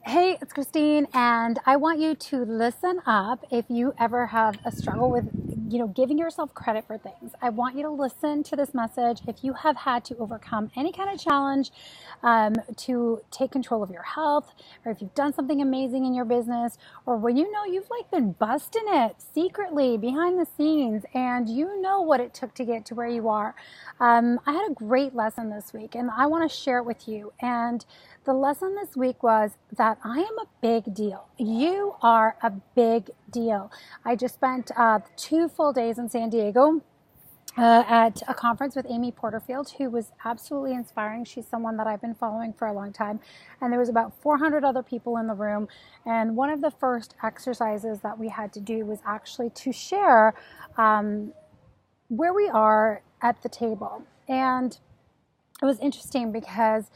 Hey, it's Christine, and I want you to listen up if you ever have a struggle with, giving yourself credit for things. I want you to listen to this message if you have had to overcome any kind of challenge to take control of your health, or if you've done something amazing in your business, or when you know you've been busting it secretly behind the scenes, and you know what it took to get to where you are. I had a great lesson this week, and I want to share it with you. And the lesson this week was that I am a big deal. You are a big deal. I just spent 2 full days in San Diego at a conference with Amy Porterfield, who was absolutely inspiring. She's someone that I've been following for a long time. And there was about 400 other people in the room. And one of the first exercises that we had to do was actually to share where we are at the table. And it was interesting because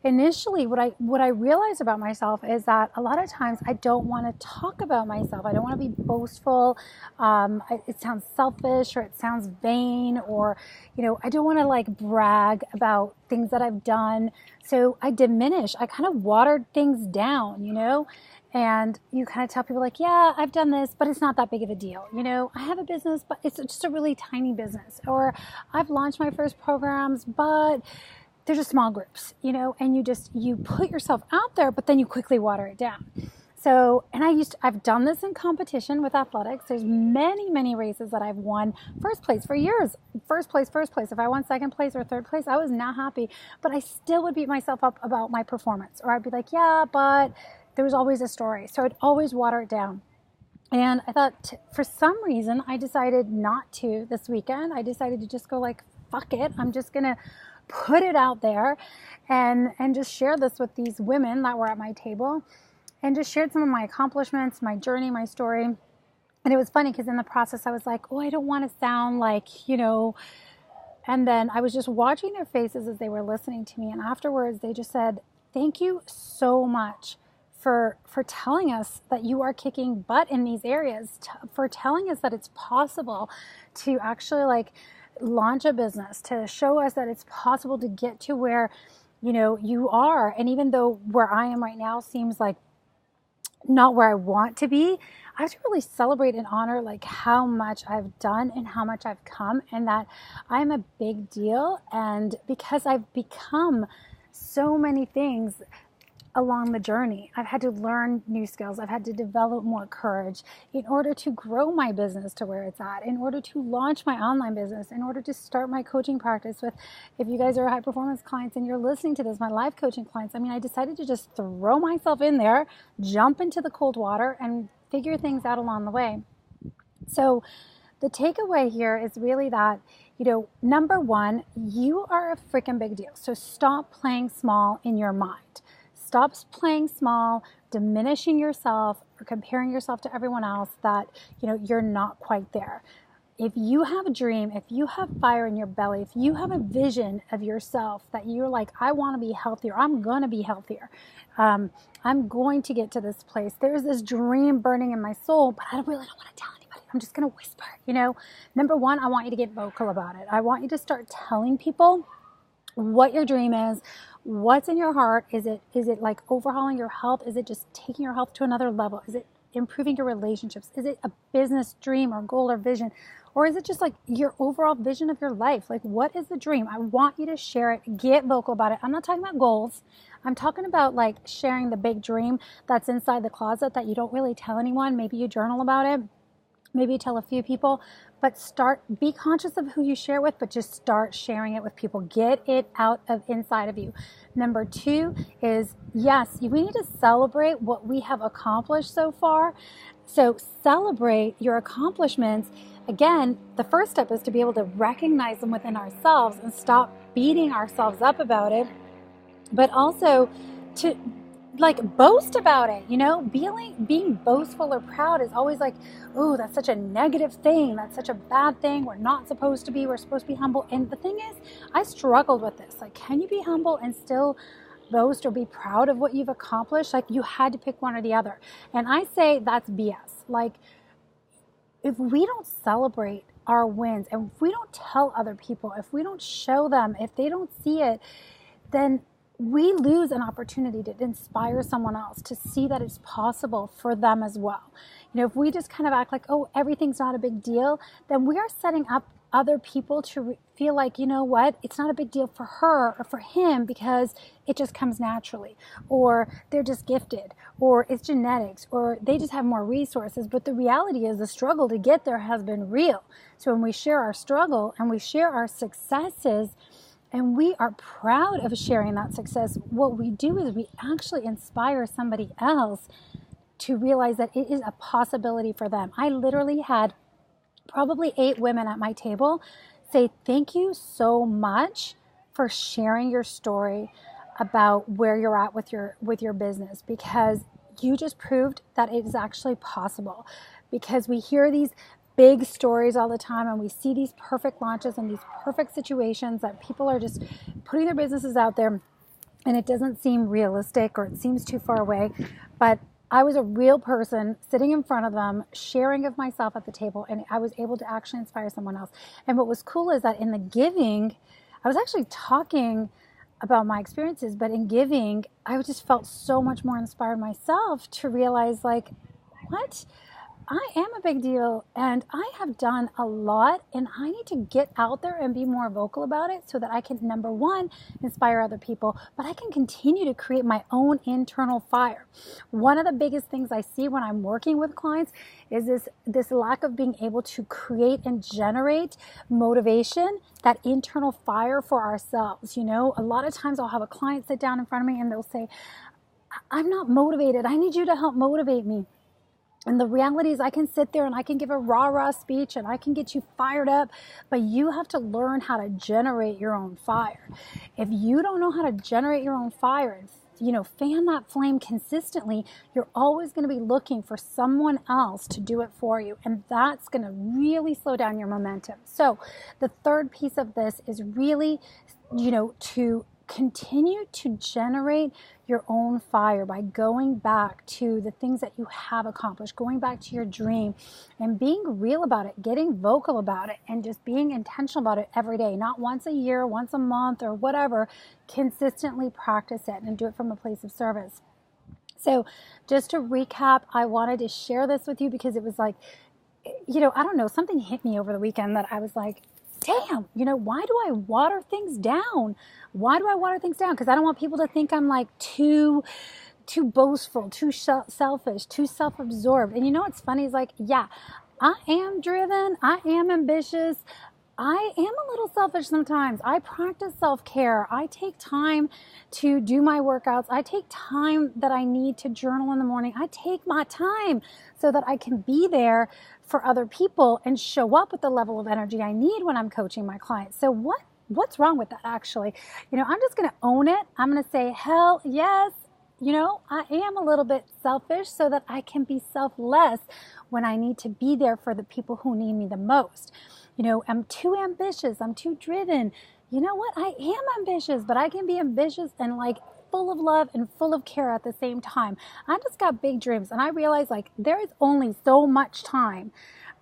initially, what I realized about myself is that a lot of times I don't want to talk about myself. I don't want to be boastful. It sounds selfish, or it sounds vain, or I don't want to brag about things that I've done. So I diminish. I kind of watered things down, And you kind of tell people yeah, I've done this, but it's not that big of a deal. I have a business, but it's just a really tiny business. Or I've launched my first programs, but they're just small groups, and you put yourself out there, but then you quickly water it down. So, and I've done this in competition with athletics. There's many races that I've won first place for years. First place. If I won second place or third place, I was not happy, but I still would beat myself up about my performance. Or I'd be yeah, but there was always a story. So I'd always water it down. And I thought for some reason, I decided not to this weekend. I decided to just go fuck it. I'm just going to put it out there and just share this with these women that were at my table, and just shared some of my accomplishments, my journey, my story. And it was funny because in the process I was I don't want to sound and then I was just watching their faces as they were listening to me, and afterwards they just said, thank you so much for telling us that you are kicking butt in these areas, for telling us that it's possible to actually launch a business, to show us that it's possible to get to where you are. And even though where I am right now seems not where I want to be, I have to really celebrate and honor how much I've done and how much I've come, and that I'm a big deal. And because I've become so many things along the journey, I've had to learn new skills. I've had to develop more courage in order to grow my business to where it's at, in order to launch my online business, in order to start my coaching practice with, if you guys are high performance clients and you're listening to this, my life coaching clients. I decided to just throw myself in there, jump into the cold water, and figure things out along the way. So the takeaway here is really that, number one, you are a freaking big deal. So stop playing small in your mind. Stop playing small, diminishing yourself, or comparing yourself to everyone else that, you're not quite there. If you have a dream, if you have fire in your belly, if you have a vision of yourself that you're I want to be healthier, I'm going to be healthier. I'm going to get to this place. There's this dream burning in my soul, but I really don't want to tell anybody. I'm just going to whisper, Number one, I want you to get vocal about it. I want you to start telling people what your dream is, what's in your heart. Is it overhauling your health? Is it just taking your health to another level? Is it improving your relationships? Is it a business dream or goal or vision? Or is it just your overall vision of your life? What is the dream? I want you to share it, get vocal about it. I'm not talking about goals. I'm talking about sharing the big dream that's inside the closet that you don't really tell anyone. Maybe you journal about it. Maybe you tell a few people, but be conscious of who you share with, but just start sharing it with people. Get it out of inside of you. Number two is, yes, we need to celebrate what we have accomplished so far. So celebrate your accomplishments. Again, the first step is to be able to recognize them within ourselves and stop beating ourselves up about it, but also to boast about it, being boastful or proud is always oh, that's such a negative thing. That's such a bad thing. We're not supposed to be. We're supposed to be humble. And the thing is, I struggled with this. Can you be humble and still boast or be proud of what you've accomplished? You had to pick one or the other. And I say that's BS. If we don't celebrate our wins, and if we don't tell other people, if we don't show them, if they don't see it, then we lose an opportunity to inspire someone else to see that it's possible for them as well. If we just kind of act like, oh, everything's not a big deal, then we are setting up other people to feel like, you know what, it's not a big deal for her or for him because it just comes naturally, or they're just gifted, or it's genetics, or they just have more resources. But the reality is the struggle to get there has been real. So when we share our struggle and we share our successes, and we are proud of sharing that success, what we do is we actually inspire somebody else to realize that it is a possibility for them. I literally had probably 8 women at my table say, thank you so much for sharing your story about where you're at with your business, because you just proved that it is actually possible. Because we hear these big stories all the time, and we see these perfect launches and these perfect situations that people are just putting their businesses out there, and it doesn't seem realistic, or it seems too far away. But I was a real person sitting in front of them, sharing of myself at the table, and I was able to actually inspire someone else. And what was cool is that in the giving, I was actually talking about my experiences, but in giving, I just felt so much more inspired myself to realize, like, what? I am a big deal, and I have done a lot, and I need to get out there and be more vocal about it so that I can, number one, inspire other people, but I can continue to create my own internal fire. One of the biggest things I see when I'm working with clients is this lack of being able to create and generate motivation, that internal fire for ourselves. A lot of times I'll have a client sit down in front of me and they'll say, I'm not motivated. I need you to help motivate me. And the reality is I can sit there and I can give a rah-rah speech and I can get you fired up, but you have to learn how to generate your own fire. If you don't know how to generate your own fire and fan that flame consistently, you're always going to be looking for someone else to do it for you. And that's going to really slow down your momentum. So the third piece of this is really, to continue to generate your own fire by going back to the things that you have accomplished, going back to your dream and being real about it, getting vocal about it, and just being intentional about it every day, not once a year, once a month, or whatever. Consistently practice it and do it from a place of service. So just to recap, I wanted to share this with you because it was like, I don't know, something hit me over the weekend that I was like, damn, why do I water things down? Why do I water things down? Because I don't want people to think I'm like too boastful, too selfish, too self-absorbed. And what's funny is like, yeah, I am driven. I am ambitious. I am a little selfish sometimes. I practice self-care. I take time to do my workouts. I take time that I need to journal in the morning. I take my time so that I can be there for other people and show up with the level of energy I need when I'm coaching my clients. So what's wrong with that, actually? I'm just going to own it. I'm going to say, hell yes. I am a little bit selfish so that I can be selfless when I need to be there for the people who need me the most. I'm too ambitious. I'm too driven. You know what? I am ambitious, but I can be ambitious and like full of love and full of care at the same time. I just got big dreams, and I realize like there is only so much time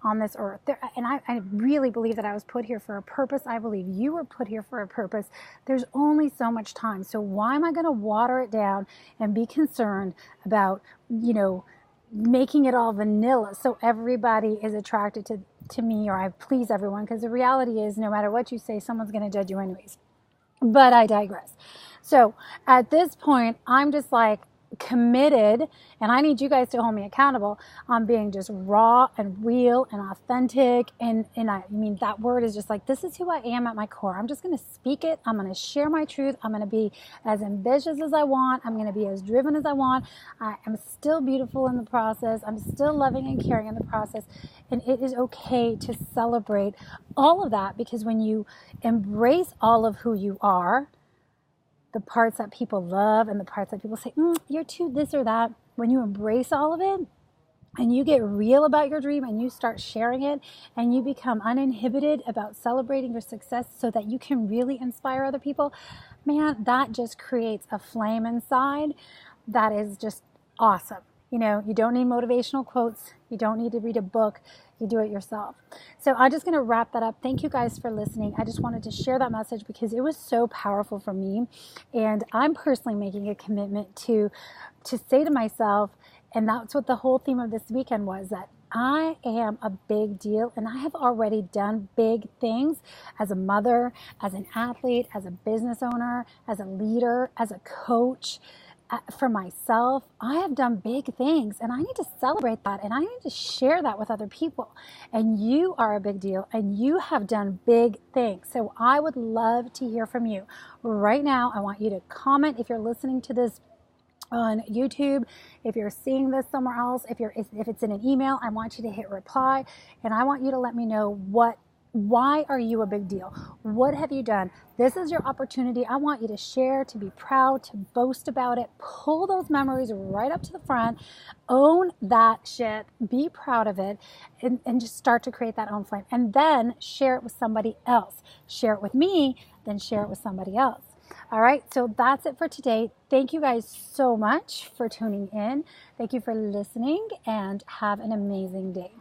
on this earth. And I really believe that I was put here for a purpose. I believe you were put here for a purpose. There's only so much time. So why am I going to water it down and be concerned about, making it all vanilla so everybody is attracted to me, or I please everyone? Because the reality is no matter what you say, someone's going to judge you anyways. But I digress. So at this point, I'm just like committed, and I need you guys to hold me accountable on being just raw and real and authentic. And I mean, that word is just like, this is who I am at my core. I'm just going to speak it. I'm going to share my truth. I'm going to be as ambitious as I want. I'm going to be as driven as I want. I am still beautiful in the process. I'm still loving and caring in the process. And it is okay to celebrate all of that, because when you embrace all of who you are, the parts that people love and the parts that people say, you're too this or that, when you embrace all of it and you get real about your dream and you start sharing it and you become uninhibited about celebrating your success so that you can really inspire other people, man, that just creates a flame inside that is just awesome. You don't need motivational quotes. You don't need to read a book. you do it yourself. So I'm just going to wrap that up. Thank you guys for listening. I just wanted to share that message because it was so powerful for me. And I'm personally making a commitment to say to myself, and that's what the whole theme of this weekend was, that I am a big deal and I have already done big things as a mother, as an athlete, as a business owner, as a leader, as a coach. For myself, I have done big things and I need to celebrate that and I need to share that with other people. And you are a big deal and you have done big things. So I would love to hear from you. Right now, I want you to comment if you're listening to this on YouTube. If you're seeing this somewhere else, if it's in an email, I want you to hit reply and I want you to let me know why are you a big deal? What have you done? This is your opportunity. I want you to share, to be proud, to boast about it. Pull those memories right up to the front. Own that shit. Be proud of it. And just start to create that own flame. And then share it with somebody else. Share it with me, then share it with somebody else. All right, so that's it for today. Thank you guys so much for tuning in. Thank you for listening and have an amazing day.